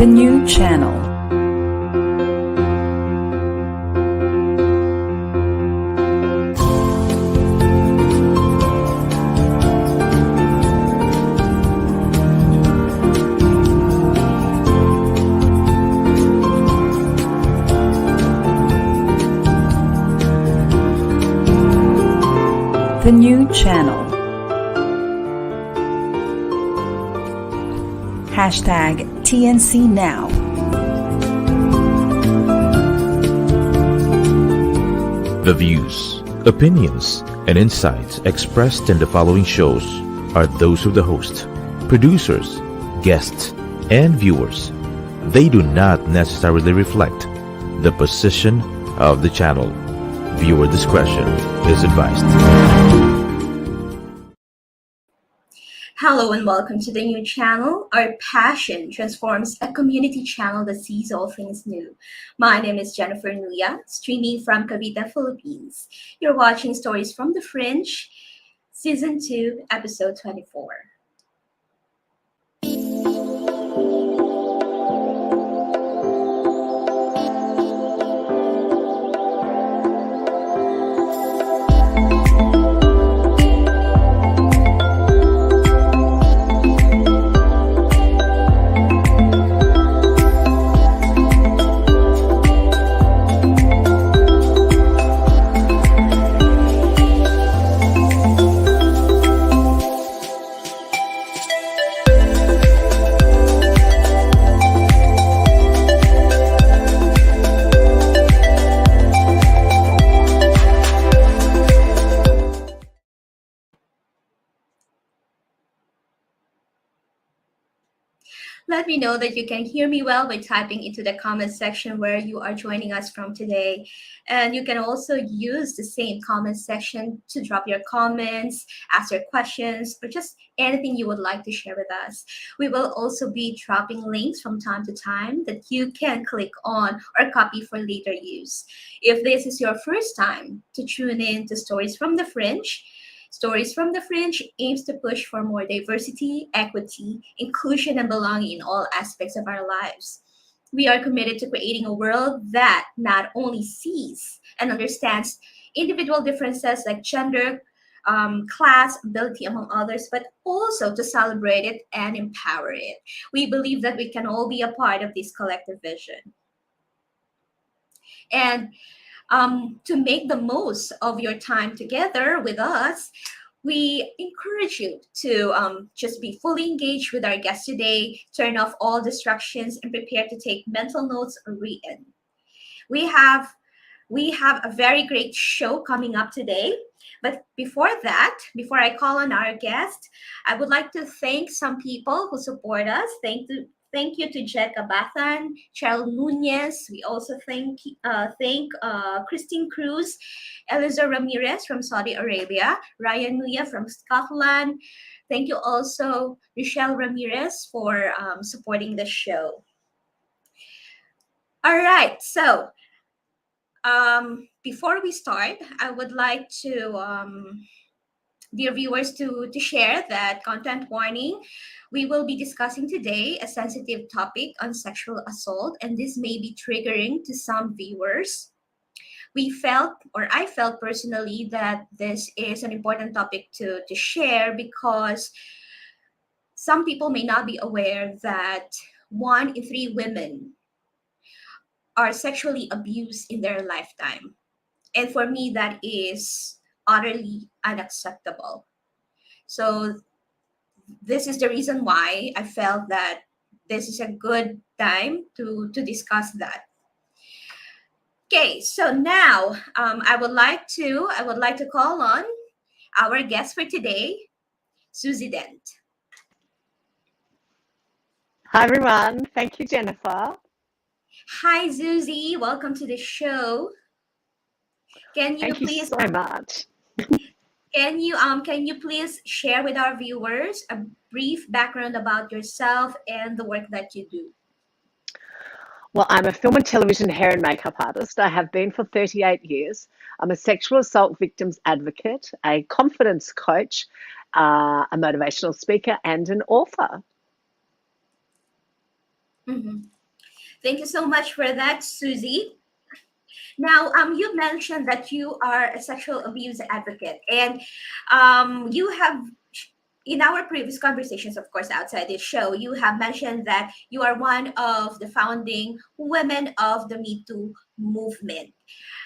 The new channel. The new channel. Hashtag TNC Now. The views, opinions, and insights expressed in the following shows are those of the host, producers, guests, and viewers. They do not necessarily reflect the position of the channel. Viewer discretion is advised. Hello and welcome to the new channel. Our passion transforms a community channel that sees all things new. My name is Jennifer Nuya, streaming from Cavite, Philippines. You're watching Stories from the Fringe, Season 2, Episode 24. Let me know that you can hear me well by typing into the comment section where you are joining us from today. And you can also use the same comment section to drop your comments, ask your questions, or just anything you would like to share with us. We will also be dropping links from time to time that you can click on or copy for later use. If this is your first time to tune in to Stories from the Fringe, Stories from the Fringe aims to push for more diversity, equity, inclusion, and belonging in all aspects of our lives. We are committed to creating a world that not only sees and understands individual differences like gender, class, ability, among others, but also to celebrate it and empower it. We believe that we can all be a part of this collective vision. And to make the most of your time together with us, we encourage you to just be fully engaged with our guest today, turn off all distractions, and prepare to take mental notes or read in. We have a very great show coming up today. But before that, before I call on our guest, I would like to thank some people who support us. Thank you to Jeka Bathan, Cheryl Nunez. We also thank Christine Cruz, Eliza Ramirez from Saudi Arabia, Ryan Nuya from Scotland. Thank you also, Michelle Ramirez, for supporting the show. All right, so before we start, I would like to dear viewers, to share that content warning. We will be discussing today a sensitive topic on sexual assault, and this may be triggering to some viewers. I felt personally that this is an important topic to share because some people may not be aware that 1 in 3 women are sexually abused in their lifetime. And for me, that is utterly unacceptable. So this is the reason why I felt that this is a good time to discuss that. Okay, so now I would like to call on our guest for today, Suzi Dent. Hi everyone, thank you, Jennifer. Hi Suzi, welcome to the show. Thank you so much. Can you please share with our viewers a brief background about yourself and the work that you do? Well, I'm a film and television hair and makeup artist. I have been for 38 years. I'm a sexual assault victims advocate, a confidence coach, a motivational speaker, and an author. Mm-hmm. Thank you so much for that, Susie. Now, you mentioned that you are a sexual abuse advocate, and you have, in our previous conversations, of course, outside this show, you have mentioned that you are one of the founding women of the Me Too movement.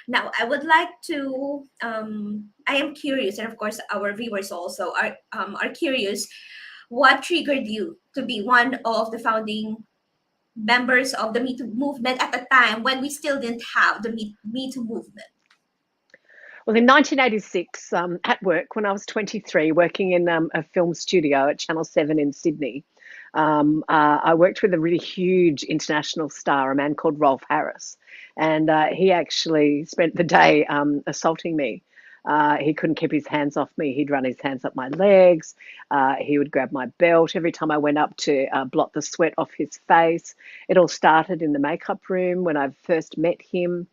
Now, I would like to, I am curious, and of course, our viewers also are curious, what triggered you to be one of the founding members of the Me Too movement at the time when we still didn't have the Me Too movement? Well, in 1986, at work, when I was 23, working in a film studio at Channel 7 in Sydney, I worked with a really huge international star, a man called Rolf Harris. And he actually spent the day assaulting me. He couldn't keep his hands off me. He'd run his hands up my legs. He would grab my belt every time I went up to blot the sweat off his face. It all started in the makeup room when I first met him.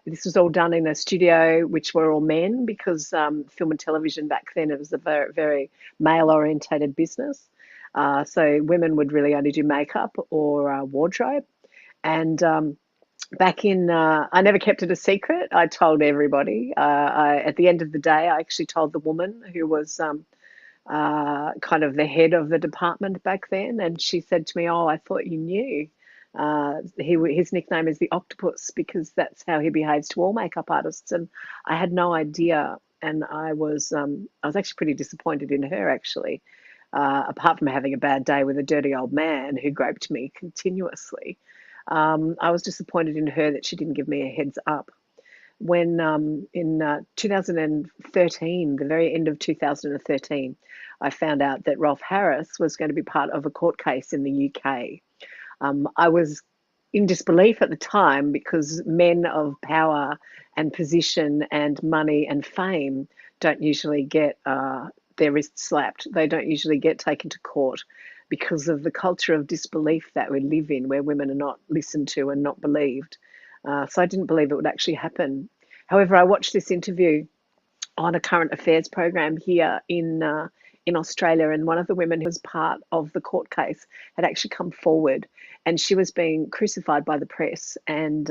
This was all done in a studio which were all men because film and television back then, it was a very, very male-orientated business. So women would really only do makeup or wardrobe. And back in, I never kept it a secret. I told everybody. At the end of the day, I actually told the woman who was kind of the head of the department back then, and she said to me, "Oh, I thought you knew." His nickname is the Octopus because that's how he behaves to all makeup artists, and I had no idea. And I was actually pretty disappointed in her actually. Apart from having a bad day with a dirty old man who groped me continuously, I was disappointed in her that she didn't give me a heads up. When in 2013, the very end of 2013, I found out that Rolf Harris was going to be part of a court case in the UK. I was in disbelief at the time because men of power and position and money and fame don't usually get their wrists slapped. They don't usually get taken to court because of the culture of disbelief that we live in, where women are not listened to and not believed. So I didn't believe it would actually happen. However, I watched this interview on a current affairs program here in Australia, and one of the women who was part of the court case had actually come forward, and she was being crucified by the press. And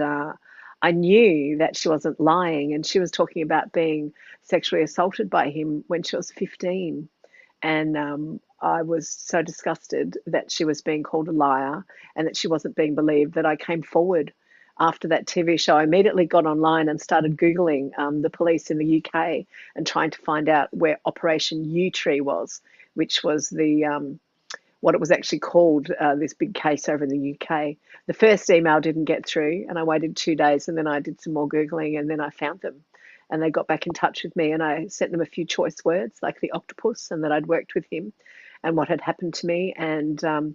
I knew that she wasn't lying, and she was talking about being sexually assaulted by him when she was 15. And I was so disgusted that she was being called a liar and that she wasn't being believed that I came forward after that TV show. I immediately got online and started Googling the police in the UK and trying to find out where Operation U-Tree was, which was the what it was actually called, this big case over in the UK. The first email didn't get through, and I waited 2 days, and then I did some more Googling, and then I found them. And they got back in touch with me, and I sent them a few choice words like the octopus and that I'd worked with him and what had happened to me. And to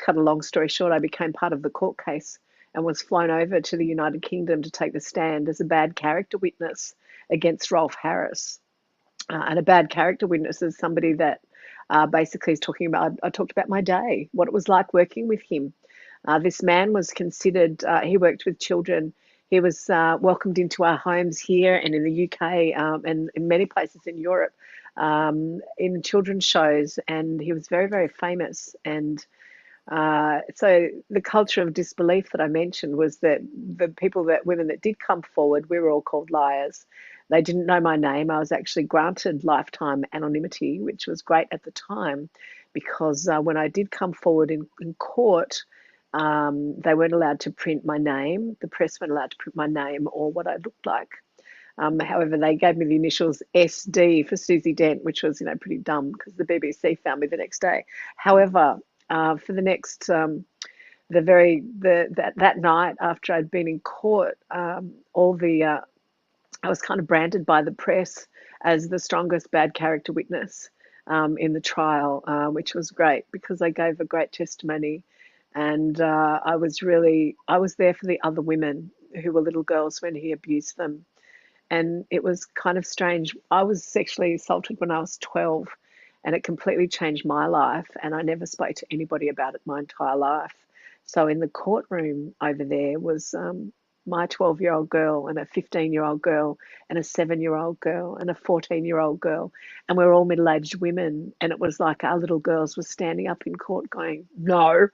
cut a long story short, I became part of the court case and was flown over to the United Kingdom to take the stand as a bad character witness against Rolf Harris. And a bad character witness is somebody that basically is talking about, I talked about my day, what it was like working with him. This man was considered, he worked with children. He was welcomed into our homes here and in the UK and in many places in Europe in children's shows. And he was very, very famous. And so the culture of disbelief that I mentioned was that the women that did come forward, we were all called liars. They didn't know my name. I was actually granted lifetime anonymity, which was great at the time because when I did come forward in court, they weren't allowed to print my name. The press weren't allowed to print my name or what I looked like. However, they gave me the initials SD for Suzi Dent, which was, pretty dumb because the BBC found me the next day. However, for the next, that night after I'd been in court, I was kind of branded by the press as the strongest bad character witness in the trial, which was great because I gave a great testimony. And I was there for the other women who were little girls when he abused them. And it was kind of strange. I was sexually assaulted when I was 12, and it completely changed my life. And I never spoke to anybody about it my entire life. So in the courtroom over there was my 12-year-old girl and a 15-year-old girl and a 7-year-old girl and a 14-year-old girl. And we were all middle-aged women. And it was like our little girls were standing up in court going, no.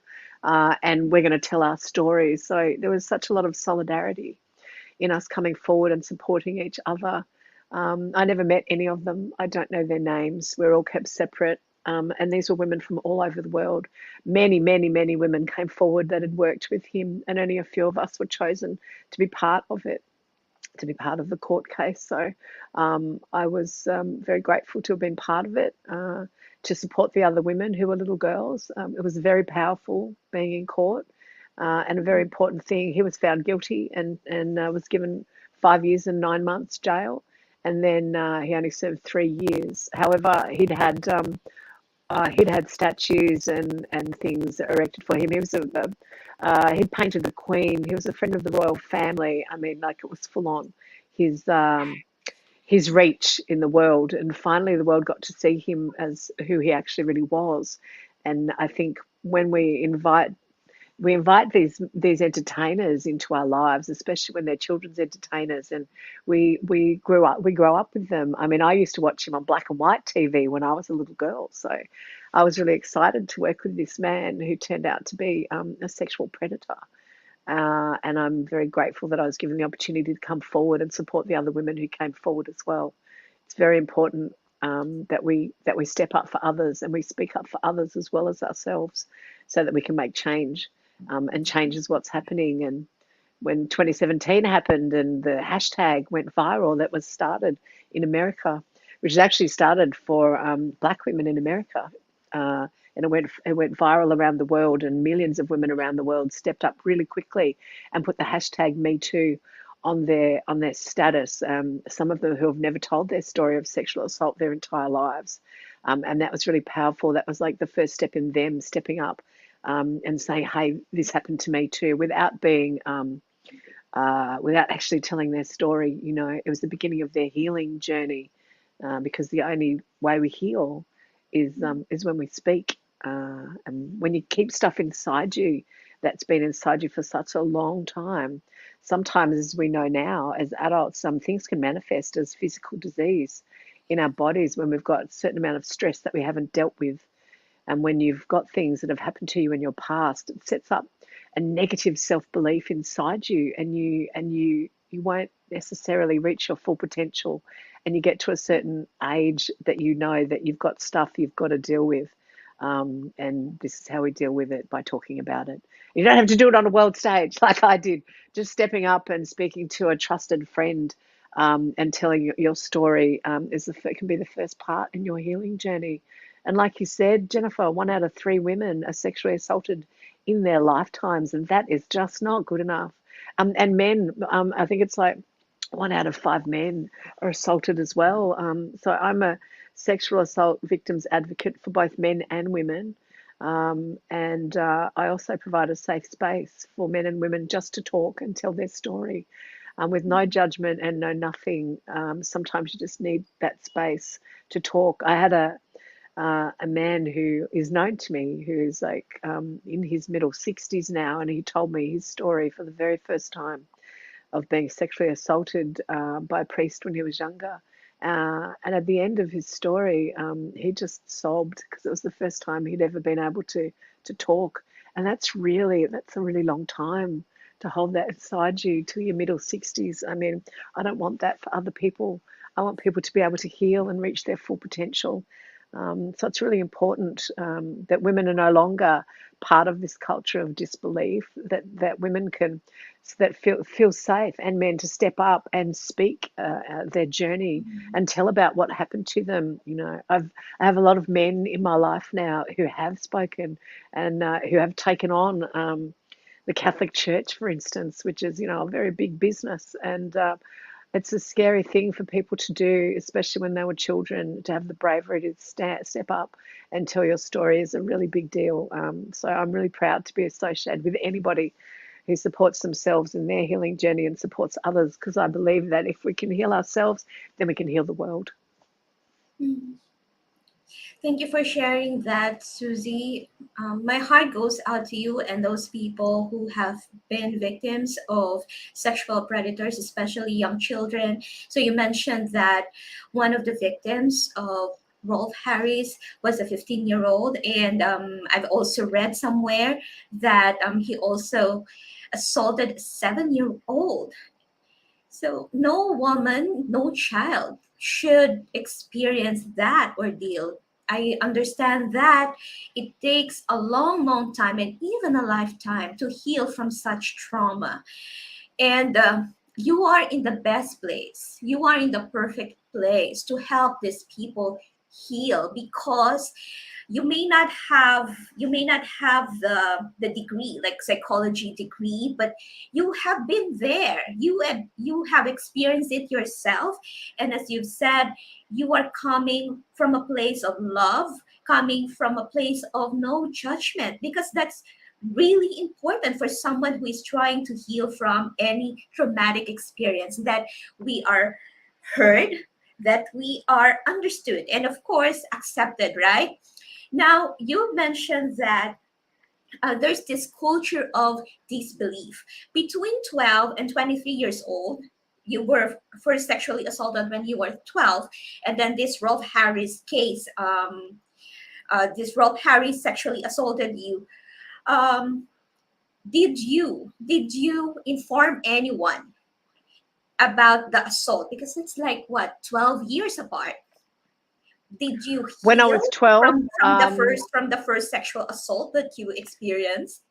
and we're going to tell our stories. So there was such a lot of solidarity in us coming forward and supporting each other. I never met any of them. I don't know their names. We're all kept separate. And these were women from all over the world. Many, many, many women came forward that had worked with him, and only a few of us were chosen to be part of it, to be part of the court case. So I was very grateful to have been part of it, to support the other women who were little girls. It was very powerful being in court, and a very important thing. He was found guilty and was given 5 years and 9 months jail, and then he only served 3 years. However, he'd had statues and things erected for him. He was he'd painted the Queen. He was a friend of the royal family. I mean, like, it was full on his reach in the world. And finally, the world got to see him as who he actually really was. And I think when we invite these entertainers into our lives, especially when they're children's entertainers, and we grow up with them. I mean, I used to watch him on black and white TV when I was a little girl, so I was really excited to work with this man who turned out to be a sexual predator. And I'm very grateful that I was given the opportunity to come forward and support the other women who came forward as well. It's very important that we step up for others, and we speak up for others as well as ourselves, so that we can make change. And change is what's happening. And when 2017 happened and the hashtag went viral, that was started in America, which is actually started for Black women in America. And it went viral around the world, and millions of women around the world stepped up really quickly and put the hashtag Me Too on their status. Some of them who have never told their story of sexual assault their entire lives. And that was really powerful. That was like the first step in them stepping up and saying, hey, this happened to me too, without being, without actually telling their story. You know, it was the beginning of their healing journey, because the only way we heal is when we speak. And when you keep stuff inside you that's been inside you for such a long time, sometimes, as we know now, as adults, some things can manifest as physical disease in our bodies when we've got a certain amount of stress that we haven't dealt with. And when you've got things that have happened to you in your past, it sets up a negative self-belief inside you, and you won't necessarily reach your full potential. And you get to a certain age that you know that you've got stuff you've got to deal with. And this is how we deal with it, by talking about it. You don't have to do it on a world stage like I did. Just stepping up and speaking to a trusted friend, and telling your story can be the first part in your healing journey. And like you said, Jennifer, 1 out of 3 women are sexually assaulted in their lifetimes, and that is just not good enough. And men, I think it's like 1 out of 5 men are assaulted as well. So I'm a sexual assault victims advocate for both men and women. And I also provide a safe space for men and women just to talk and tell their story, with no judgment and no nothing. Sometimes you just need that space to talk. I had a man who is known to me, who's like in his middle 60s now, and he told me his story for the very first time of being sexually assaulted by a priest when he was younger. And at the end of his story, he just sobbed, because it was the first time he'd ever been able to talk. And that's a really long time to hold that inside you till your middle 60s. I mean, I don't want that for other people. I want people to be able to heal and reach their full potential. So it's really important that women are no longer part of this culture of disbelief, that women can feel safe, and men to step up and speak their journey and tell about what happened to them. You know, I have a lot of men in my life now who have spoken and who have taken on the Catholic Church, for instance, which is, you know, a very big business. And it's a scary thing for people to do, especially when they were children, to have the bravery to step up and tell your story is a really big deal. So I'm really proud to be associated with anybody who supports themselves in their healing journey and supports others, because I believe that if we can heal ourselves, then we can heal the world. Thank you for sharing that, Suzi. My heart goes out to you and those people who have been victims of sexual predators, especially young children. So you mentioned that one of the victims of Rolf Harris was a 15-year-old, and I've also read somewhere that he also assaulted a 7-year-old. So no woman, no child should experience that ordeal. I understand that it takes a long, long time and even a lifetime to heal from such trauma. And you are in the best place. You are in the perfect place to help these people heal, because you may not have the degree, like psychology degree, but you have been there. You have experienced it yourself, and as you've said, you are coming from a place of love, coming from a place of no judgment, because that's really important for someone who is trying to heal from any traumatic experience, that we are heard, that we are understood, and of course accepted, right? Now, you mentioned that there's this culture of disbelief. Between 12 and 23 years old, you were first sexually assaulted when you were 12, and then this Rolf Harris case, this Rolf Harris sexually assaulted you. Um, did you inform anyone about the assault? Because it's like what, 12 years apart. Did you When I heal was 12, from the first sexual assault that you experienced?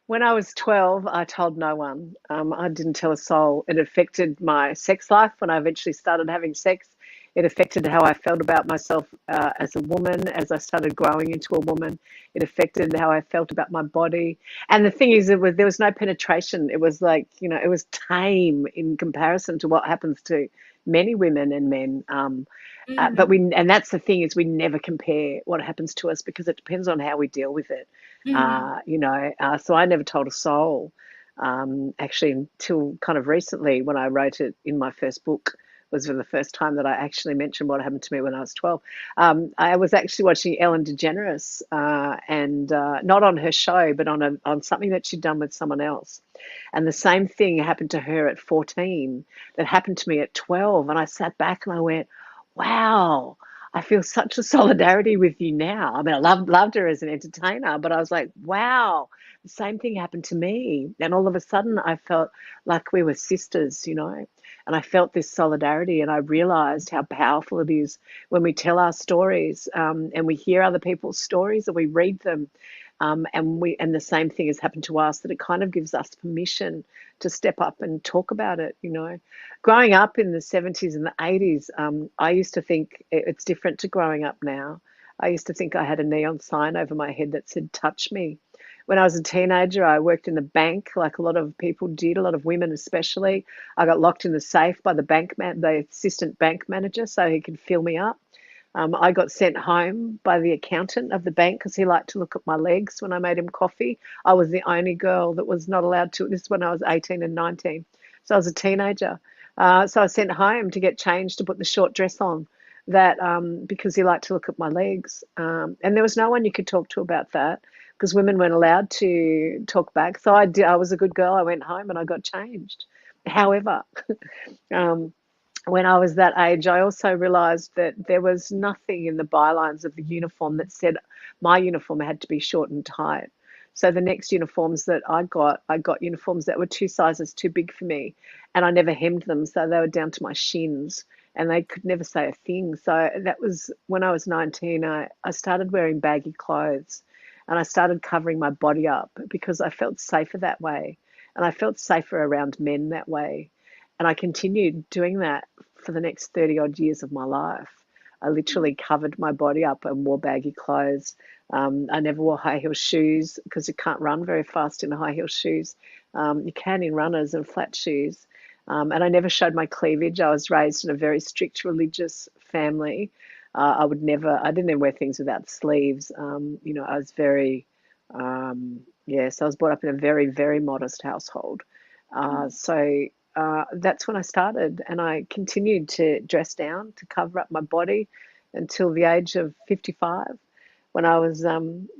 when I was 12, I told no one. I didn't tell a soul. It affected my sex life when I eventually started having sex. It affected how I felt about myself as a woman as I started growing into a woman. It affected how I felt about my body. And the thing is, there was no penetration. It was like, it was tame in comparison to what happens to many women and men. But Mm-hmm. that's the thing, is we never compare what happens to us, because it depends on how we deal with it. Mm-hmm. So I never told a soul, actually, until kind of recently, when I wrote it in my first book. Was for the first time that I actually mentioned what happened to me when I was 12. I was actually watching Ellen DeGeneres, and not on her show, but on something that she'd done with someone else. And the same thing happened to her at 14 that happened to me at 12. And I sat back and I went, wow, I feel such a solidarity with you now. I mean, I loved her as an entertainer, but I was like, wow, the same thing happened to me. And all of a sudden, I felt like we were sisters, and I felt this solidarity, and I realized how powerful it is when we tell our stories, and we hear other people's stories, and we read them. And the same thing has happened to us, that it kind of gives us permission to step up and talk about it. Growing up in the 70s and the 80s, I used to think it's different to growing up now. I used to think I had a neon sign over my head that said, touch me. When I was a teenager, I worked in the bank, like a lot of people did, a lot of women especially. I got locked in the safe by the assistant bank manager, so he could fill me up. I got sent home by the accountant of the bank because he liked to look at my legs when I made him coffee. I was the only girl that was not allowed to. This is when I was 18 and 19. So I was a teenager. So I was sent home to get changed, to put the short dress on, that because he liked to look at my legs. And there was no one you could talk to about that, because women weren't allowed to talk back. So I did. I was a good girl. I went home and I got changed. However, um, when I was that age, I also realised that there was nothing in the bylines of the uniform that said my uniform had to be short and tight. So the next uniforms that I got uniforms that were 2 sizes too big for me, and I never hemmed them, so they were down to my shins, and they could never say a thing. So that was when I was 19. I started wearing baggy clothes, and I started covering my body up because I felt safer that way, and I felt safer around men that way. And I continued doing that for the next 30 odd years of my life. I literally covered my body up and wore baggy clothes. I never wore high heel shoes because you can't run very fast in high heel shoes. You can in runners and flat shoes. And I never showed my cleavage. I was raised in a very strict religious family. I didn't even wear things without sleeves. I was so I was brought up in a very, very modest household. That's when I started, and I continued to dress down to cover up my body until the age of 55, when I was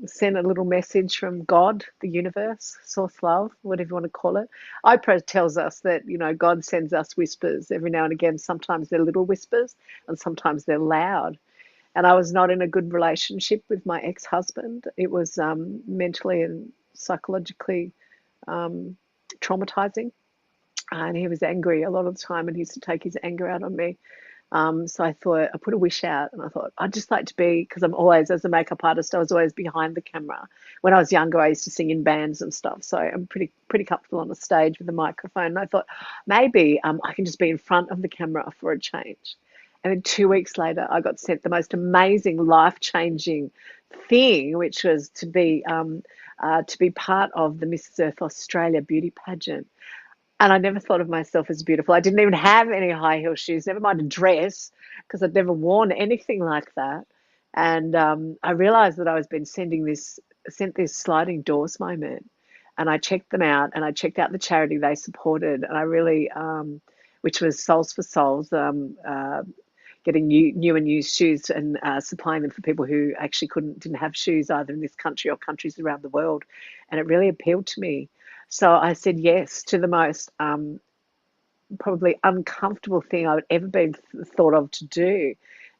sent a little message from God, the universe, source love, whatever you want to call it. Oprah tells us that, God sends us whispers every now and again. Sometimes they're little whispers and sometimes they're loud. and I was not in a good relationship with my ex-husband. It was mentally and psychologically traumatizing, and he was angry a lot of the time, and he used to take his anger out on me. So I thought, I put a wish out, and I thought I'd just like to be, because I'm always, as a makeup artist, I was always behind the camera. When I was younger, I used to sing in bands and stuff, so I'm pretty comfortable on a stage with a microphone. And I thought maybe I can just be in front of the camera for a change. And then 2 weeks later, I got sent the most amazing, life-changing thing, which was to be part of the Mrs. Earth Australia beauty pageant. And I never thought of myself as beautiful. I didn't even have any high heel shoes, never mind a dress, because I'd never worn anything like that. And I realized that I was been sent this sliding doors moment. And I checked them out, and I checked out the charity they supported. And I really, which was Souls for Souls, getting new and used shoes and supplying them for people who actually didn't have shoes either in this country or countries around the world. And it really appealed to me. So I said yes to the most probably uncomfortable thing I would ever been thought of to do.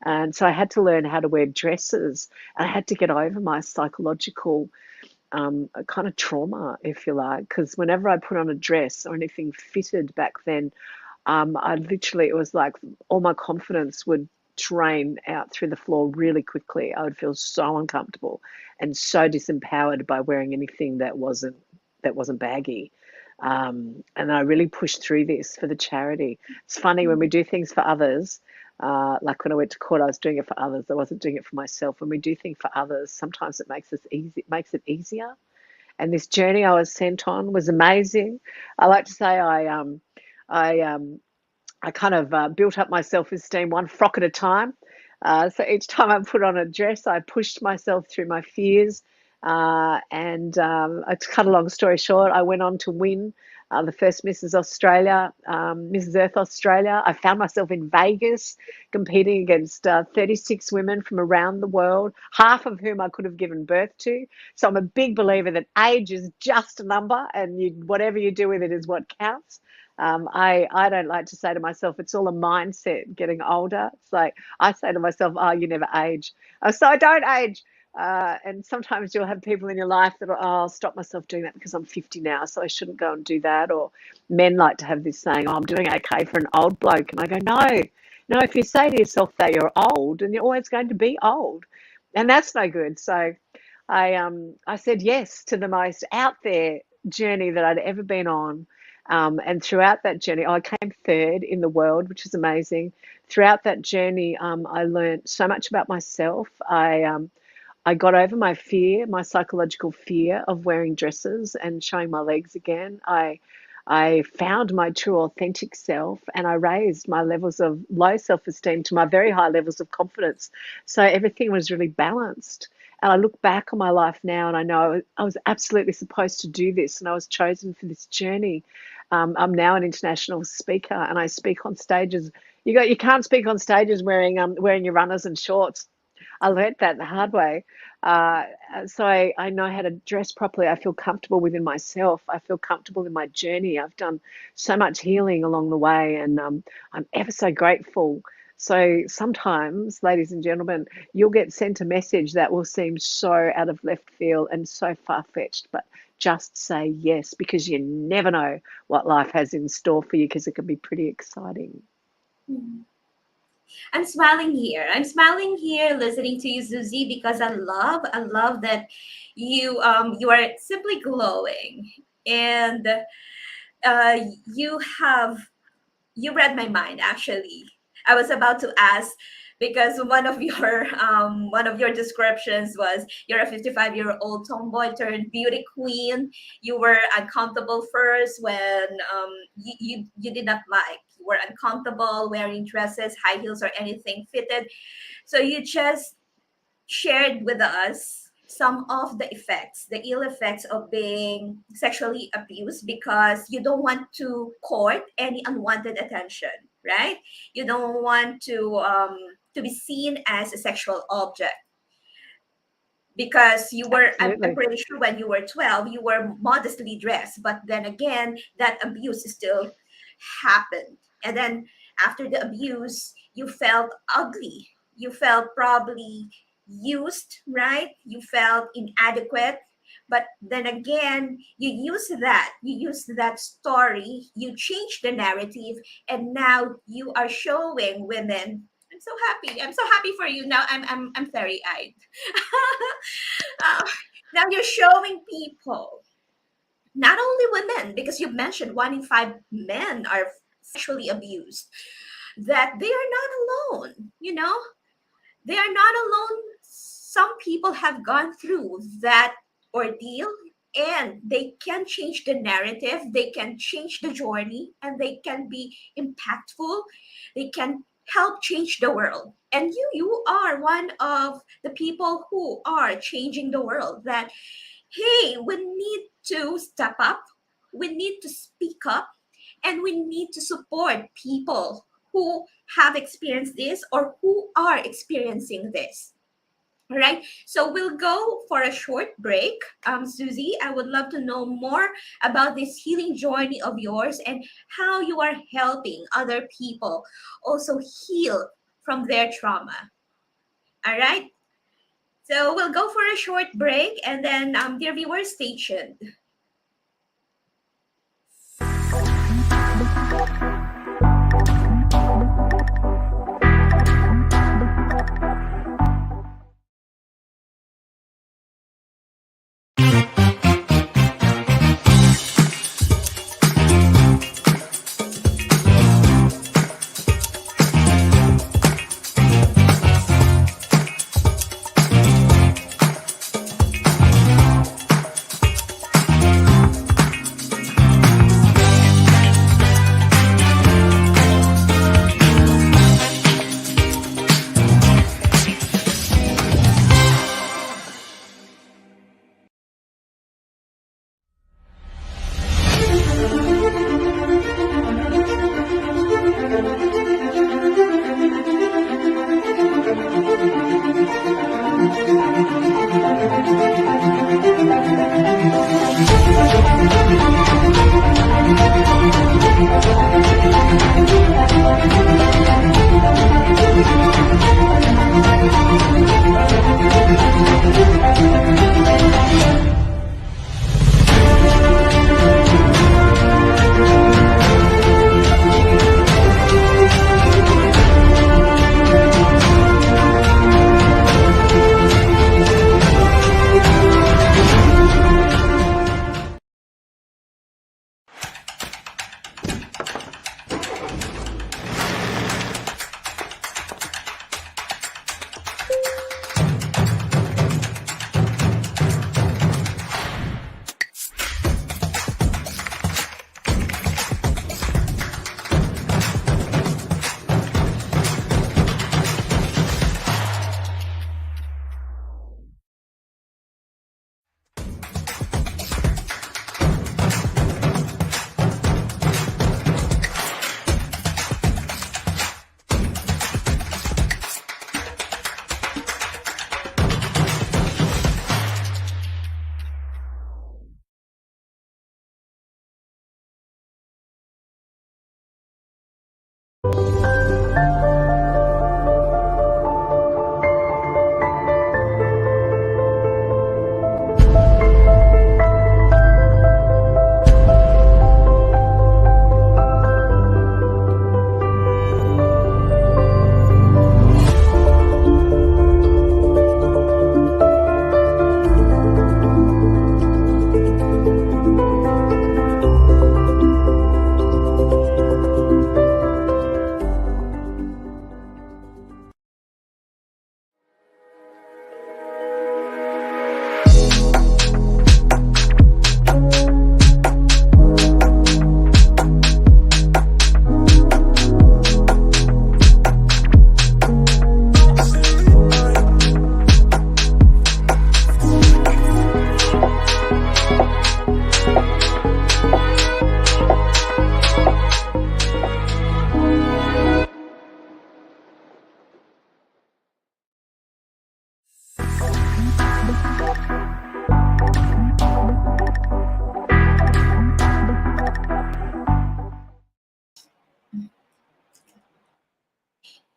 And so I had to learn how to wear dresses. And I had to get over my psychological kind of trauma, if you like, because whenever I put on a dress or anything fitted back then, it was like all my confidence would drain out through the floor really quickly. I would feel so uncomfortable and so disempowered by wearing anything that wasn't baggy. And I really pushed through this for the charity. It's funny when we do things for others, like when I went to court, I was doing it for others. I wasn't doing it for myself. When we do things for others, sometimes it makes it easier. And this journey I was sent on was amazing. I like to say I kind of built up my self-esteem one frock at a time. So each time I put on a dress, I pushed myself through my fears. To cut a long story short, I went on to win the first Mrs. Australia, Mrs. Earth Australia. I found myself in Vegas competing against 36 women from around the world, half of whom I could have given birth to. So I'm a big believer that age is just a number, and whatever you do with it is what counts. I don't like to say to myself, it's all a mindset getting older. It's like I say to myself, oh, you never age. So I don't age. And sometimes you'll have people in your life that are, oh, I'll stop myself doing that because I'm 50 now, so I shouldn't go and do that. Or men like to have this saying, oh, I'm doing okay for an old bloke. And I go, no, if you say to yourself that you're old, and you're always going to be old. And that's no good. So I said yes to the most out there journey that I'd ever been on. And throughout that journey, I came third in the world, which is amazing. Throughout that journey, I learned so much about myself. I got over my fear, my psychological fear of wearing dresses and showing my legs again. I found my true authentic self, and I raised my levels of low self-esteem to my very high levels of confidence. So everything was really balanced. And I look back on my life now, and I know I was absolutely supposed to do this, and I was chosen for this journey. I'm now an international speaker, and I speak on stages. You can't speak on stages wearing your runners and shorts. I learnt that the hard way. So I know how to dress properly. I feel comfortable within myself. I feel comfortable in my journey. I've done so much healing along the way, and I'm ever so grateful. So sometimes, ladies and gentlemen, you'll get sent a message that will seem so out of left field and so far-fetched, but just say yes, because you never know what life has in store for you, because it can be pretty exciting. Mm-hmm. I'm smiling here. I'm smiling here listening to you, Suzi, because I love that you are simply glowing, and you read my mind. Actually, I was about to ask, because one of your descriptions was you're a 55-year-old tomboy turned beauty queen. You were uncomfortable first when you did not like. You were uncomfortable wearing dresses, high heels, or anything fitted. So you just shared with us some of the effects, the ill effects of being sexually abused, because you don't want to court any unwanted attention, right? You don't want to be seen as a sexual object, because you were, I'm Absolutely. pretty sure when you were 12, you were modestly dressed, but then again, that abuse still happened. And then after the abuse, you felt ugly. You felt probably used, right? You felt inadequate. But then again, you use that story, you change the narrative, and now you are showing women. I'm so happy. I'm so happy for you. Now I'm very-eyed. uh, Now you're showing people, not only women, because you mentioned 1 in 5 men are sexually abused, that they are not alone. They are not alone. Some people have gone through that ordeal, and they can change the narrative, they can change the journey, and they can be impactful. They can help change the world. And you are one of the people who are changing the world. That, hey, we need to step up, we need to speak up, and we need to support people who have experienced this or who are experiencing this. All right, so we'll go for a short break. Suzi, I would love to know more about this healing journey of yours and how you are helping other people also heal from their trauma. All right, so we'll go for a short break, and then, dear viewers, stay tuned.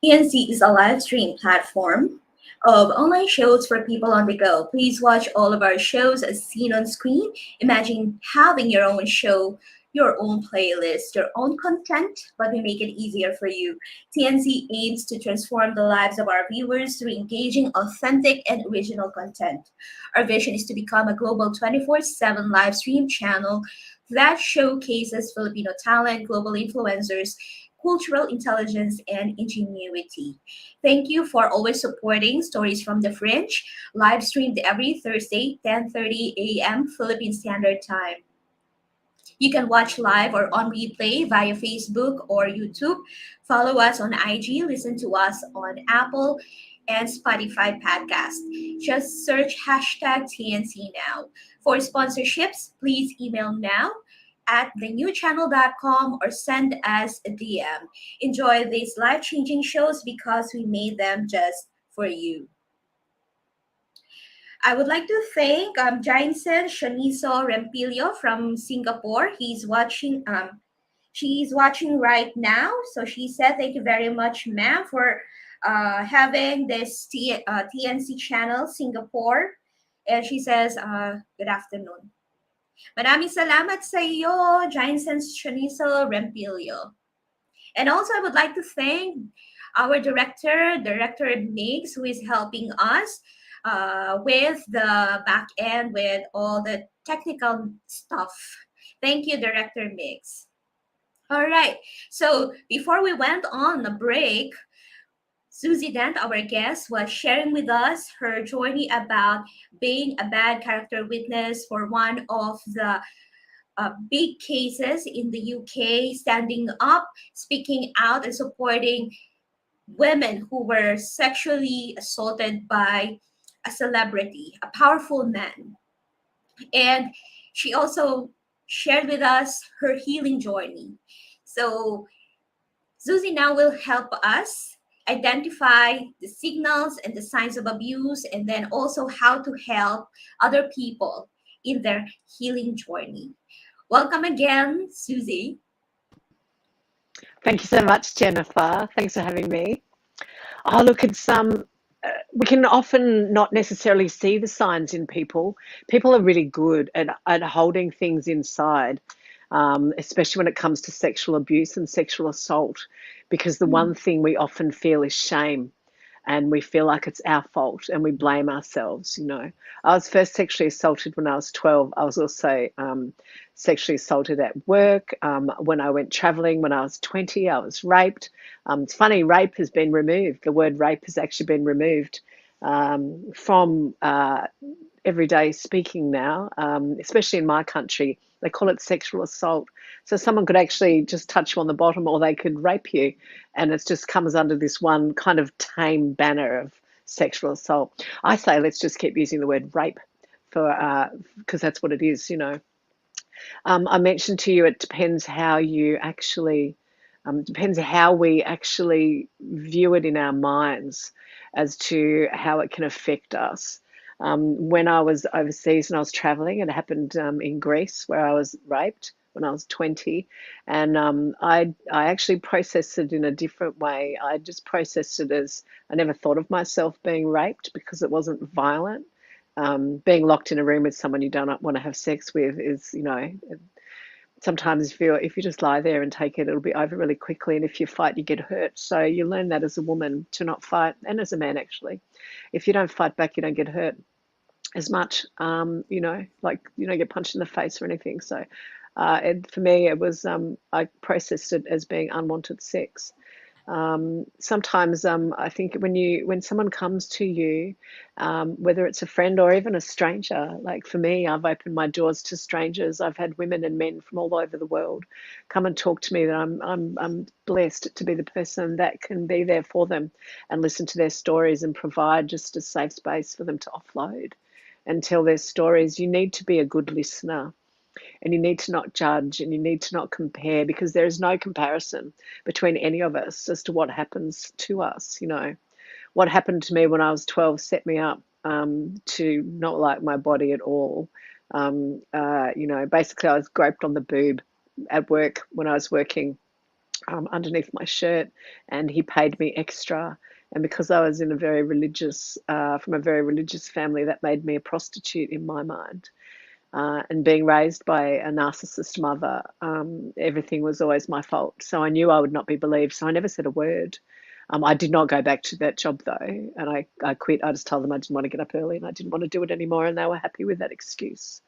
TNC is a live stream platform of online shows for people on the go. Please watch all of our shows as seen on screen. Imagine having your own show, your own playlist, your own content, but we make it easier for you. TNC aims to transform the lives of our viewers through engaging, authentic, and original content. Our vision is to become a global 24/7 live stream channel that showcases Filipino talent, global influencers, cultural intelligence, and ingenuity. Thank you for always supporting Stories from the Fringe, live streamed every Thursday, 10:30 a.m. Philippine Standard Time. You can watch live or on replay via Facebook or YouTube. Follow us on IG, listen to us on Apple and Spotify podcast. Just search hashtag TNC now. For sponsorships, please email now at thenewchannel.com or send us a DM. Enjoy these life-changing shows because we made them just for you. I would like to thank Jainsen Shaniso Rempilio from Singapore. She's watching right now. So she said, thank you very much, ma'am, for having this TNC channel, Singapore. And she says, good afternoon. Maraming salamat sa iyo, Jainsen Shaniso Rempilio. And also, I would like to thank our Director Mix, who is helping us with the back end, with all the technical stuff. Thank you, Director Mix. All right. So before we went on a break, Suzi Dent, our guest, was sharing with us her journey about being a bad character witness for one of the big cases in the UK, standing up, speaking out, and supporting women who were sexually assaulted by a celebrity, a powerful man. And she also shared with us her healing journey. So Susie now will help us identify the signals and the signs of abuse, and then also how to help other people in their healing journey. Welcome again, Susie. Thank you so much, Jennifer. Thanks for having me. Oh, look, it's we can often not necessarily see the signs in people. People are really good at holding things inside, especially when it comes to sexual abuse and sexual assault, because the one thing we often feel is shame. And we feel like it's our fault and we blame ourselves, you know. I was first sexually assaulted when I was 12. I was also sexually assaulted at work. When I went traveling when I was 20, I was raped. It's funny, rape has been removed. The word rape has actually been removed from everyday speaking now, especially in my country. They call it sexual assault. So someone could actually just touch you on the bottom or they could rape you. And it just comes under this one kind of tame banner of sexual assault. I say let's just keep using the word rape for because that's what it is, you know. I mentioned to you it depends how you actually depends how we actually view it in our minds as to how it can affect us. When I was overseas and I was traveling, it happened in Greece where I was raped when I was 20, and I actually processed it in a different way. I just processed it as I never thought of myself being raped because it wasn't violent. Being locked in a room with someone you don't want to have sex with is, you know, sometimes if you just lie there and take it, it'll be over really quickly. And if you fight, you get hurt. So you learn that as a woman to not fight, and as a man actually. If you don't fight back, you don't get hurt as much. You know, like you don't get punched in the face or anything. So for me, it was I processed it as being unwanted sex. Sometimes I think when someone comes to you, whether it's a friend or even a stranger, like for me, I've opened my doors to strangers. I've had women and men from all over the world come and talk to me. That I'm blessed to be the person that can be there for them and listen to their stories and provide just a safe space for them to offload and tell their stories. You need to be a good listener. And you need to not judge and you need to not compare, because there is no comparison between any of us as to what happens to us. You know, what happened to me when I was 12 set me up to not like my body at all. You know, basically I was groped on the boob at work when I was working underneath my shirt, and he paid me extra. And because I was in a very religious, from a very religious family, that made me a prostitute in my mind. And being raised by a narcissist mother, everything was always my fault. So I knew I would not be believed. So I never said a word. I did not go back to that job though, and I quit. I just told them I didn't want to get up early and I didn't want to do it anymore, and they were happy with that excuse.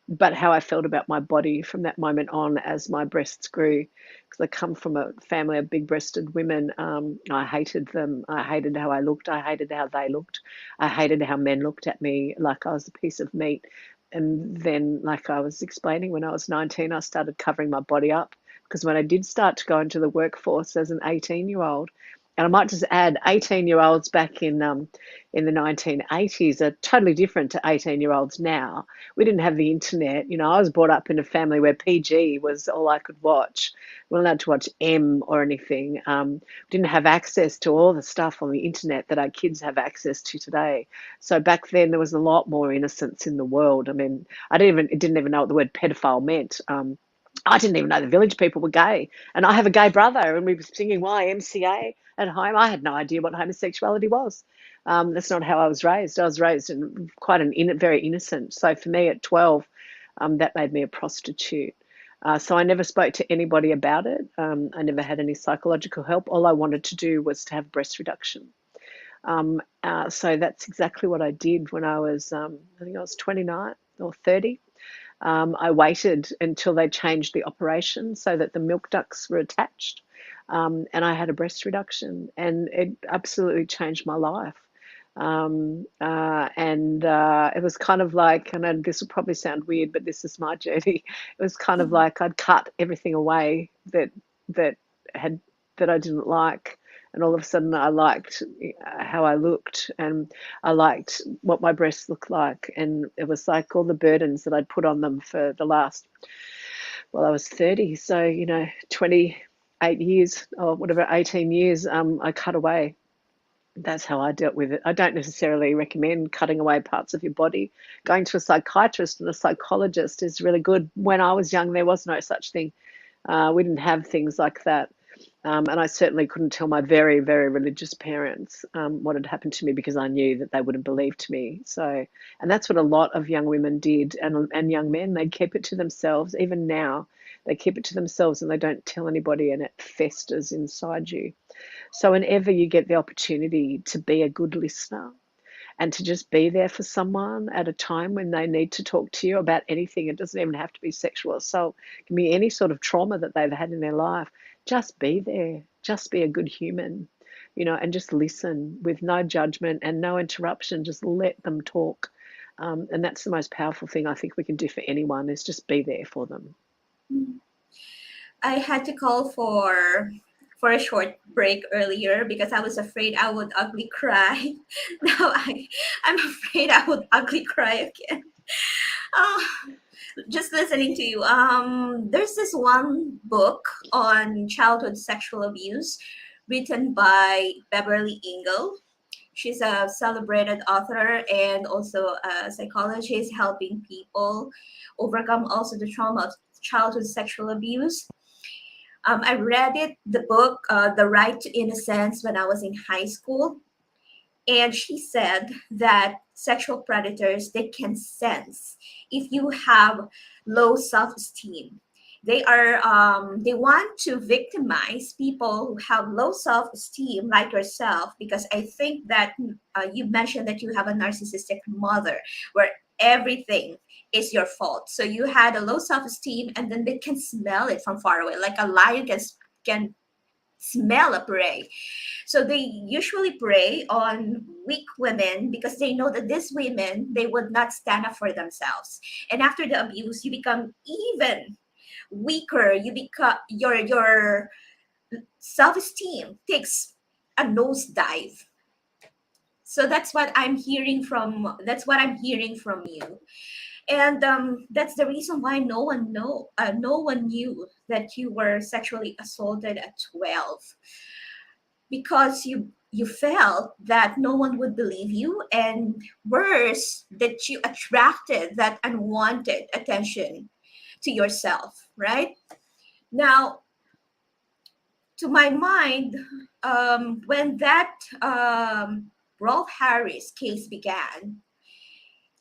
But how I felt about my body from that moment on as my breasts grew, because I come from a family of big breasted women, I hated them. I hated how I looked. I hated how they looked. I hated how men looked at me like I was a piece of meat. And then, like I was explaining, when I was 19, I started covering my body up, because when I did start to go into the workforce as an 18-year-old, and I might just add, 18-year-olds back in the 1980s are totally different to 18-year-olds now. We didn't have the internet. I was brought up in a family where PG was all I could watch. We weren't allowed to watch M or anything. We didn't have access to all the stuff on the internet that our kids have access to today. So back then there was a lot more innocence in the world. I mean, didn't even know what the word pedophile meant. I didn't even know the village people were gay. And I have a gay brother, and we were singing YMCA at home. I had no idea what homosexuality was. That's not how I was raised. I was raised in quite very innocent. So for me at 12, that made me a prostitute. So I never spoke to anybody about it. I never had any psychological help. All I wanted to do was to have breast reduction. So that's exactly what I did when I was, I think I was 29 or 30. I waited until they changed the operation so that the milk ducts were attached. And I had a breast reduction, and it absolutely changed my life. It was kind of like, and this will probably sound weird, but this is my journey. It was kind of like I'd cut everything away that had that I didn't like, and all of a sudden I liked how I looked, and I liked what my breasts looked like, and it was like all the burdens that I'd put on them for the last, well, I was 30, so 28 years or whatever, 18 years, I cut away. That's how I dealt with it. I don't necessarily recommend cutting away parts of your body. Going to a psychiatrist and a psychologist is really good. When I was young, there was no such thing. We didn't have things like that. And I certainly couldn't tell my very, very religious parents what had happened to me, because I knew that they would have believed me. So, and that's what a lot of young women did, and young men, they keep it to themselves. Even now, they keep it to themselves and they don't tell anybody, and it festers inside you. So whenever you get the opportunity to be a good listener and to just be there for someone at a time when they need to talk to you about anything, it doesn't even have to be sexual assault, it can be any sort of trauma that they've had in their life, just be there, just be a good human, and just listen with no judgment and no interruption, just let them talk. And that's the most powerful thing I think we can do for anyone, is just be there for them. I had to call for a short break earlier because I was afraid I would ugly cry. Now I'm afraid I would ugly cry again. Oh, just listening to you. There's this one book on childhood sexual abuse written by Beverly Engel. She's a celebrated author and also a psychologist, helping people overcome also the trauma of childhood sexual abuse. I read the book, The Right to Innocence, when I was in high school. And she said that sexual predators, they can sense if you have low self-esteem. They want to victimize people who have low self-esteem like yourself, because I think that you mentioned that you have a narcissistic mother where everything is your fault. So you had a low self-esteem, and then they can smell it from far away, like a lion can smell a prey. So they usually prey on weak women because they know that these women, they would not stand up for themselves. And after the abuse, you become even weaker. You become your self-esteem takes a nosedive. So that's what I'm hearing from you. And that's the reason why no one knew that you were sexually assaulted at 12, because you felt that no one would believe you, and worse, that you attracted that unwanted attention to yourself, right? Now, to my mind, when that Rolf Harris case began,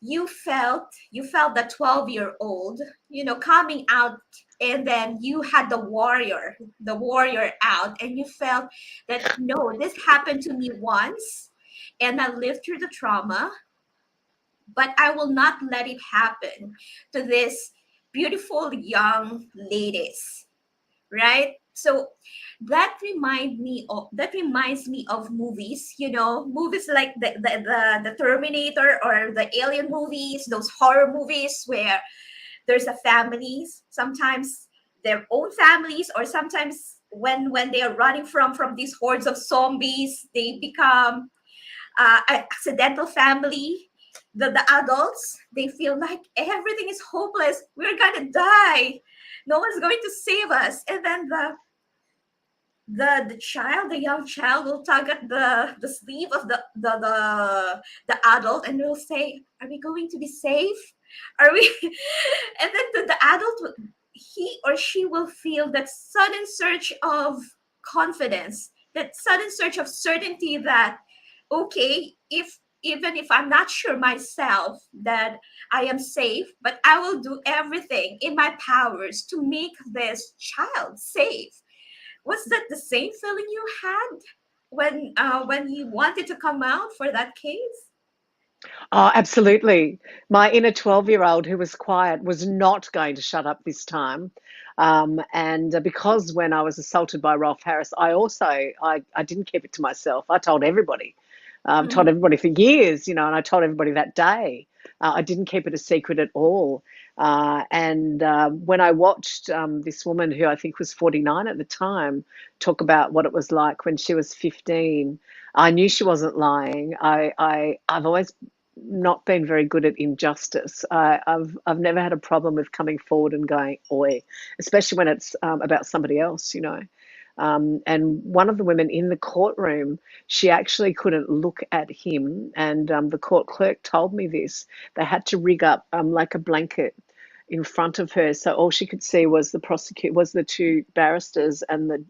you felt the 12-year-old, coming out, and then you had the warrior out, and you felt that, no, this happened to me once, and I lived through the trauma, but I will not let it happen to this beautiful young ladies, right? So that reminds me of movies, movies like the Terminator or the Alien movies, those horror movies where there's a families, sometimes their own families, or sometimes when they are running from these hordes of zombies, they become an accidental family. The adults, they feel like everything is hopeless, we're gonna die, no one's going to save us, and then the young child will tug at the sleeve of the adult, and will say, are we going to be safe, are we and then the adult, he or she will feel that sudden surge of confidence, that sudden surge of certainty that, okay, if even if I'm not sure myself that I am safe, but I will do everything in my powers to make this child safe. Was that the same feeling you had when you wanted to come out for that case? Oh, absolutely. My inner 12-year-old who was quiet was not going to shut up this time. And because when I was assaulted by Rolf Harris, I didn't keep it to myself. I told everybody. Told Mhm. everybody for years, and I told everybody that day. I didn't keep it a secret at all. And when I watched this woman who I think was 49 at the time talk about what it was like when she was 15, I knew she wasn't lying. I've always not been very good at injustice. I've never had a problem with coming forward and going, oi, especially when it's about somebody else. And one of the women in the courtroom, she actually couldn't look at him. And the court clerk told me this. They had to rig up like a blanket in front of her, so all she could see was the two barristers, and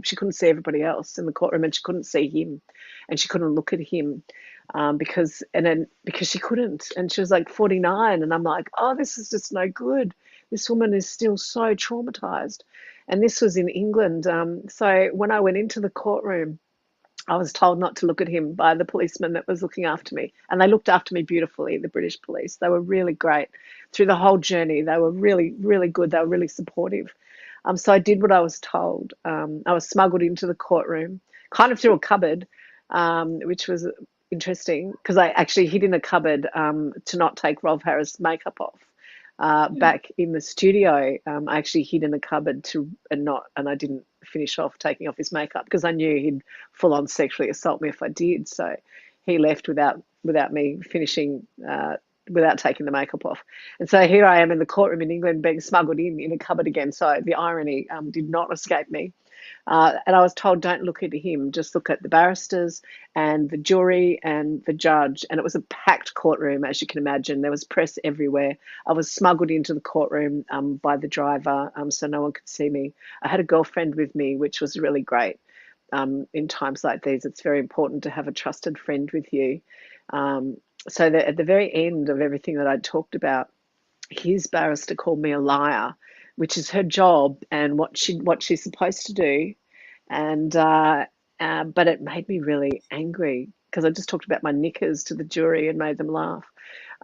she couldn't see everybody else in the courtroom, and she couldn't see him, and she couldn't look at him because she couldn't, and she was like 49, and I'm like, oh, this is just no good. This woman is still so traumatized, and this was in England. So when I went into the courtroom, I was told not to look at him by the policeman that was looking after me. And they looked after me beautifully, the British police. They were really great through the whole journey. They were really, really good. They were really supportive. So I did what I was told. I was smuggled into the courtroom, kind of through a cupboard, which was interesting because I actually hid in a cupboard to not take Rolf Harris' makeup off. Back in the studio, I actually hid in a cupboard and I didn't finish off taking off his makeup because I knew he'd full on sexually assault me if I did. So he left without me finishing, without taking the makeup off. And so here I am in the courtroom in England being smuggled in a cupboard again. So the irony did not escape me. And I was told, don't look at him, just look at the barristers and the jury and the judge. And it was a packed courtroom, as you can imagine. There was press everywhere. I was smuggled into the courtroom by the driver, so no one could see me. I had a girlfriend with me, which was really great. In times like these, it's very important to have a trusted friend with you. So that at the very end of everything that I talked about, his barrister called me a liar, which is her job and what she's supposed to do. And but it made me really angry because I just talked about my knickers to the jury and made them laugh.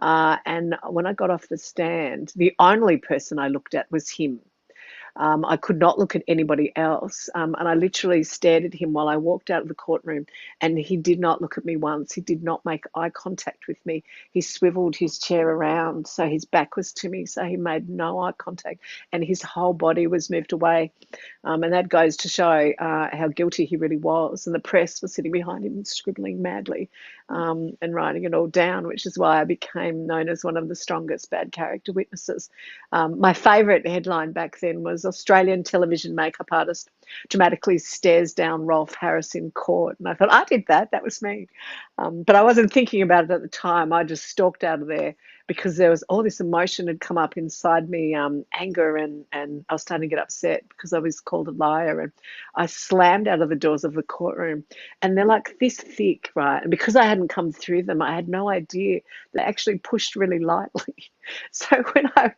And when I got off the stand, the only person I looked at was him. I could not look at anybody else. And I literally stared at him while I walked out of the courtroom, and he did not look at me once. He did not make eye contact with me. He swiveled his chair around so his back was to me, so he made no eye contact, and his whole body was moved away. And that goes to show how guilty he really was. And the press was sitting behind him scribbling madly and writing it all down, which is why I became known as one of the strongest bad character witnesses. My favourite headline back then was Australian television makeup artist dramatically stares down Rolf Harris in court. And I thought, I did that. That was me. But I wasn't thinking about it at the time. I just stalked out of there because there was all this emotion had come up inside me, anger, and I was starting to get upset because I was called a liar. And I slammed out of the doors of the courtroom, and they're like this thick, right? And because I hadn't come through them, I had no idea they actually pushed really lightly. So when I'm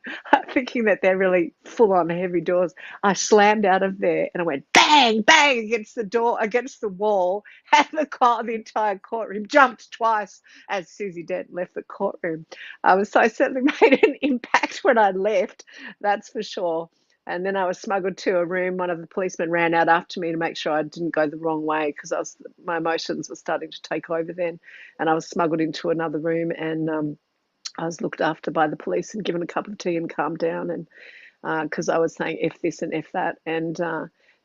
thinking that they're really full on heavy doors, I slammed out of there and I went bang, bang against the door, against the wall, and the entire courtroom jumped twice as Suzi Dent left the courtroom. So I certainly made an impact when I left, that's for sure. And then I was smuggled to a room. One of the policemen ran out after me to make sure I didn't go the wrong way because my emotions were starting to take over then. And I was smuggled into another room, and I was looked after by the police and given a cup of tea and calmed down, and because I was saying F this and F that. And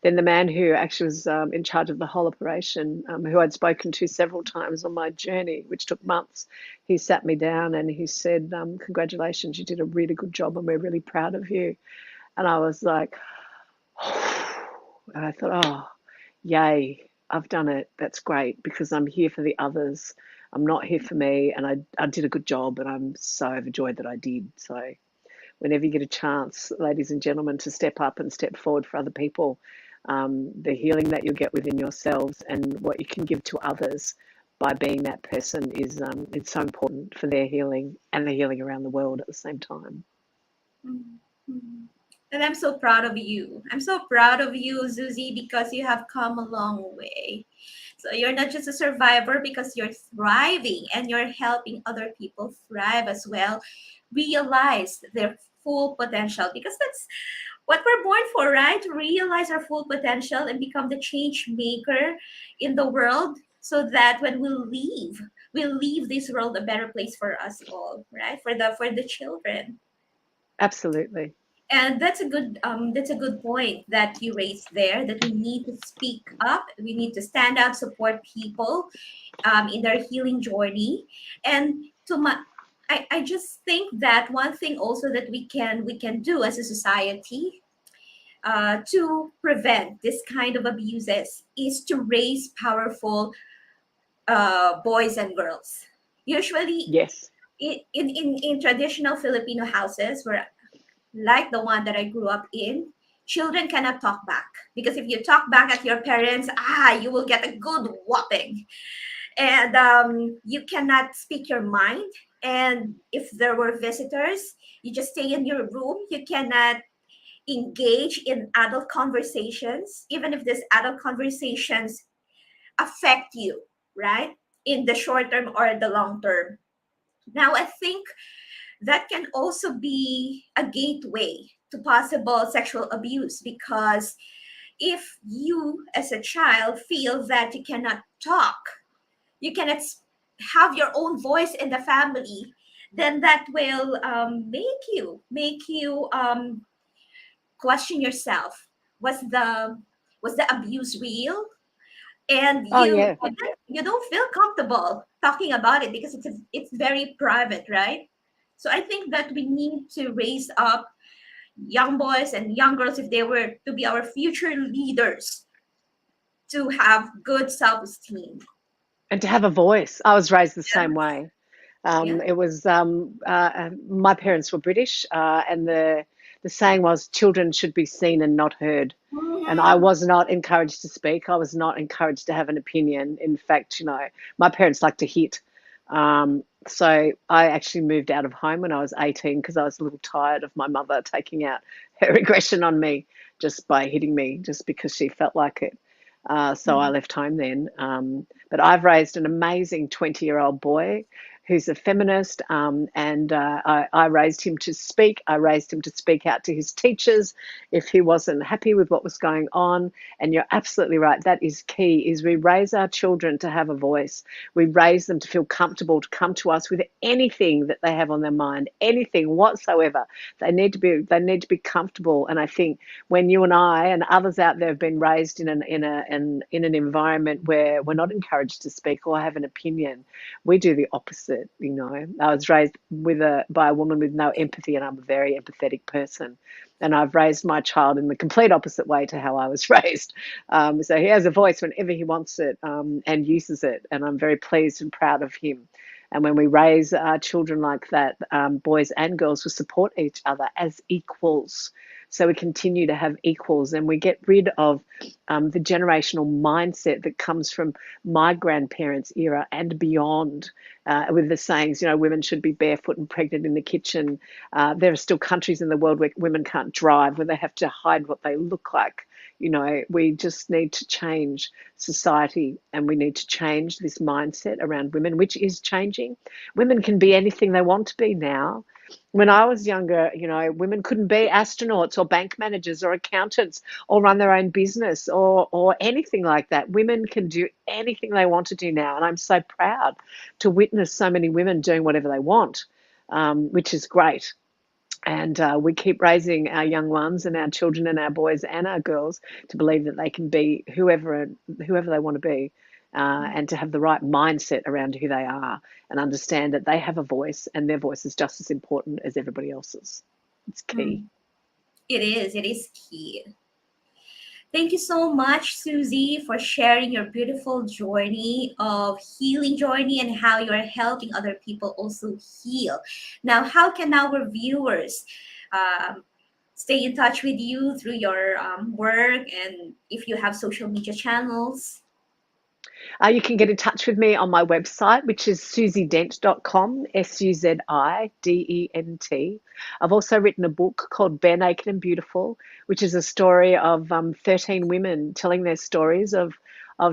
then the man who actually was in charge of the whole operation, who I'd spoken to several times on my journey, which took months, he sat me down and he said, congratulations, you did a really good job and we're really proud of you. And I was like, and I thought, oh, yay, I've done it. That's great because I'm here for the others. I'm not here for me. And I did a good job, and I'm so overjoyed that I did. So whenever you get a chance, ladies and gentlemen, to step up and step forward for other people, the healing that you'll get within yourselves and what you can give to others by being that person is it's so important for their healing and the healing around the world at the same time. Mm-hmm. And I'm so proud of you. I'm so proud of you, Suzi, because you have come a long way. So you're not just a survivor because you're thriving and you're helping other people thrive as well, realize their full potential, because that's what we're born for, right? To realize our full potential and become the change maker in the world so that when we'll leave this world a better place for us all, right? For the children. Absolutely. And that's a good point that you raised there, that we need to speak up, we need to stand up, support people in their healing journey. And I just think that one thing also that we can do as a society to prevent this kind of abuses is to raise powerful boys and girls. Usually, yes, in traditional Filipino houses, where like the one that I grew up in, children cannot talk back, because if you talk back at your parents, you will get a good whopping, and you cannot speak your mind. And if there were visitors, you just stay in your room. You cannot engage in adult conversations, even if these adult conversations affect you, right? In the short term or the long term. Now, I think that can also be a gateway to possible sexual abuse, because if you as a child feel that you cannot talk, you cannot have your own voice in the family, then that will make you question yourself. Was the abuse real? And oh yeah, you don't feel comfortable talking about it because it's very private, right? So I think that we need to raise up young boys and young girls, if they were to be our future leaders, to have good self-esteem. and to have a voice. I was raised the same Yeah. way. Yeah. It was my parents were British, and the saying was children should be seen and not heard. And I Mhm. was not encouraged to speak. I was not encouraged to have an opinion. In fact, my parents liked to hit. So I actually moved out of home when I was 18 because I was a little tired of my mother taking out her aggression on me just by hitting me, just because she felt like it. So I left home then. But I've raised an amazing 20-year-old boy who's a feminist, and I raised him to speak. I raised him to speak out to his teachers if he wasn't happy with what was going on. And you're absolutely right. That is key, is we raise our children to have a voice. We raise them to feel comfortable to come to us with anything that they have on their mind, anything whatsoever. They need to be comfortable. And I think when you and I and others out there have been raised in an environment where we're not encouraged to speak or have an opinion, we do the opposite. I was raised by a woman with no empathy, and I'm a very empathetic person. And I've raised my child in the complete opposite way to how I was raised. So he has a voice whenever he wants it, and uses it. And I'm very pleased and proud of him. And when we raise our children like that, boys and girls will support each other as equals. So we continue to have equals, and we get rid of the generational mindset that comes from my grandparents' era and beyond, with the sayings, women should be barefoot and pregnant in the kitchen. There are still countries in the world where women can't drive, where they have to hide what they look like. We just need to change society, and we need to change this mindset around women, which is changing. Women can be anything they want to be now. When I was younger, women couldn't be astronauts or bank managers or accountants or run their own business or anything like that. Women can do anything they want to do now. And I'm so proud to witness so many women doing whatever they want, which is great. And we keep raising our young ones and our children and our boys and our girls to believe that they can be whoever they want to be, and to have the right mindset around who they are and understand that they have a voice and their voice is just as important as everybody else's. It's key. It is key. Thank you so much, Suzi, for sharing your beautiful healing journey and how you're helping other people also heal. Now, how can our viewers stay in touch with you through your work, and if you have social media channels? You can get in touch with me on my website, which is suzident.com, SUZIDENT. I've also written a book called Bare Naked and Beautiful, which is a story of 13 women telling their stories of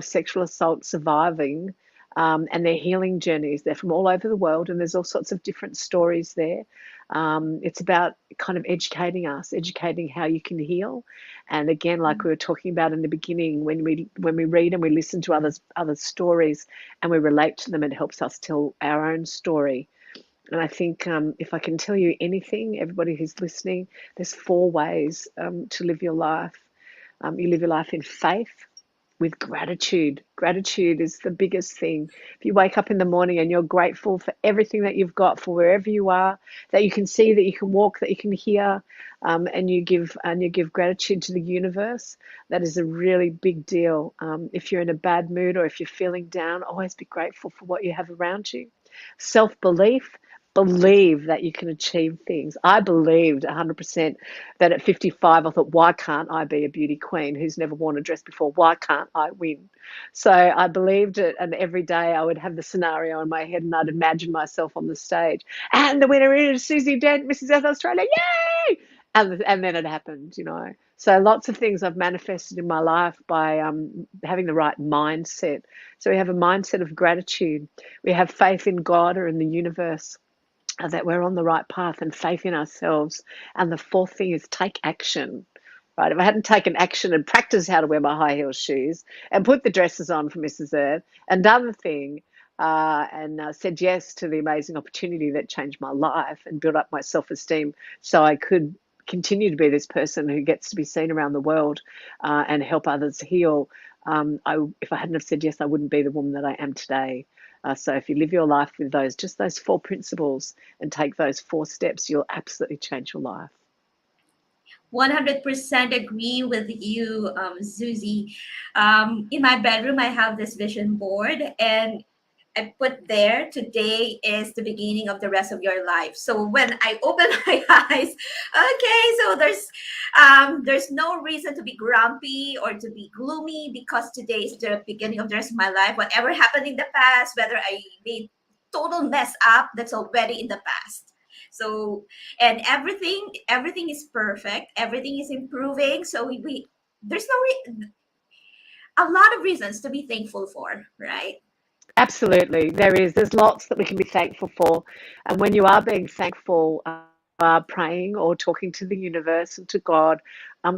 sexual assault surviving, and their healing journeys. They're from all over the world, and there's all sorts of different stories there. It's about kind of educating how you can heal. And again, like we were talking about in the beginning, when we read and we listen to others' stories and we relate to them, it helps us tell our own story. And I think if I can tell you anything, everybody who's listening, there's 4 ways to live your life. You live your life in faith, with gratitude. Gratitude is the biggest thing. If you wake up in the morning and you're grateful for everything that you've got, for wherever you are, that you can see, that you can walk, that you can hear, and you give gratitude to the universe, that is a really big deal. If you're in a bad mood or if you're feeling down, always be grateful for what you have around you. Self-belief. Believe that you can achieve things. I believed 100% that at 55, I thought, why can't I be a beauty queen who's never worn a dress before? Why can't I win? So I believed it, and every day I would have the scenario in my head and I'd imagine myself on the stage. And the winner is Suzi Dent, Mrs. Earth Australia, yay! And then it happened, So lots of things I've manifested in my life by having the right mindset. So we have a mindset of gratitude. We have faith in God or in the universe, that we're on the right path, and faith in ourselves. And the 4th thing is take action. Right? If I hadn't taken action and practiced how to wear my high heel shoes and put the dresses on for Mrs. Earth and done the thing, and said yes to the amazing opportunity that changed my life and built up my self-esteem so I could continue to be this person who gets to be seen around the world, and help others heal. If I hadn't have said yes, I wouldn't be the woman that I am today. So if you live your life with just those 4 principles and take those 4 steps, you'll absolutely change your life. 100% agree with you, Suzi. In my bedroom, I have this vision board, and I put there, today is the beginning of the rest of your life. So when I open my eyes, okay, so there's no reason to be grumpy or to be gloomy, because today is the beginning of the rest of my life. Whatever happened in the past, whether I made total mess up, that's already in the past. So, and everything is perfect. Everything is improving. So there's a lot of reasons to be thankful for, right? Absolutely. There's lots that we can be thankful for. And when you are being thankful, praying or talking to the universe and to God,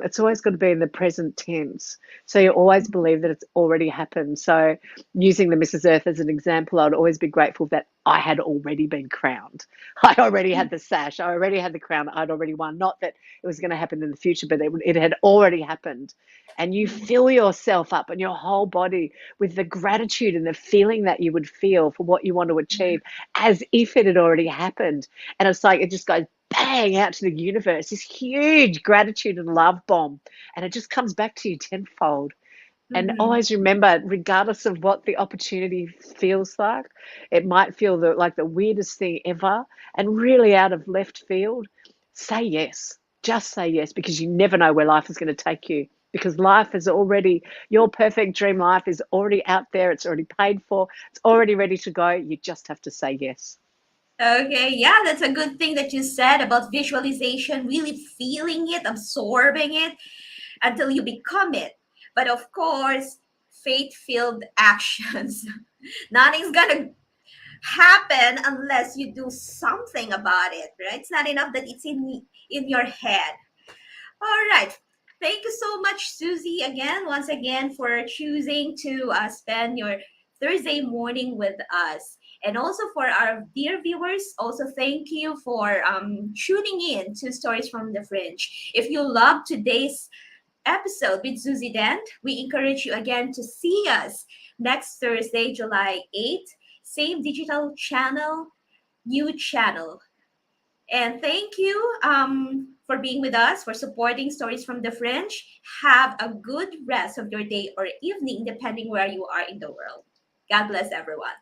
it's always got to be in the present tense. So you always believe that it's already happened. So using the Mrs. Earth as an example, I'd always be grateful that I had already been crowned. I already had the sash. I already had the crown. I'd already won. Not that it was going to happen in the future, but it had already happened. And you fill yourself up and your whole body with the gratitude and the feeling that you would feel for what you want to achieve as if it had already happened. And it's like it just goes bang out to the universe, this huge gratitude and love bomb. And it just comes back to you tenfold. And Mhm. always remember, regardless of what the opportunity feels like, it might feel like the weirdest thing ever and really out of left field. Say yes. Just say yes, because you never know where life is going to take you. Because life is already, your perfect dream life is already out there. It's already paid for. It's already ready to go. You just have to say yes. Okay, yeah, that's a good thing that you said about visualization, really feeling it, absorbing it until you become it. But of course, faith-filled actions. Nothing's gonna happen unless you do something about it, right? It's not enough that it's in your head. All right. Thank you so much, Susie, once again, for choosing to spend your Thursday morning with us. And also for our dear viewers, also thank you for tuning in to Stories from the Fringe. If you love today's episode with Suzi Dent, we encourage you again to see us next Thursday, July 8th. Same digital channel, new channel. And thank you for being with us, for supporting Stories from the Fringe. Have a good rest of your day or evening, depending where you are in the world. God bless everyone.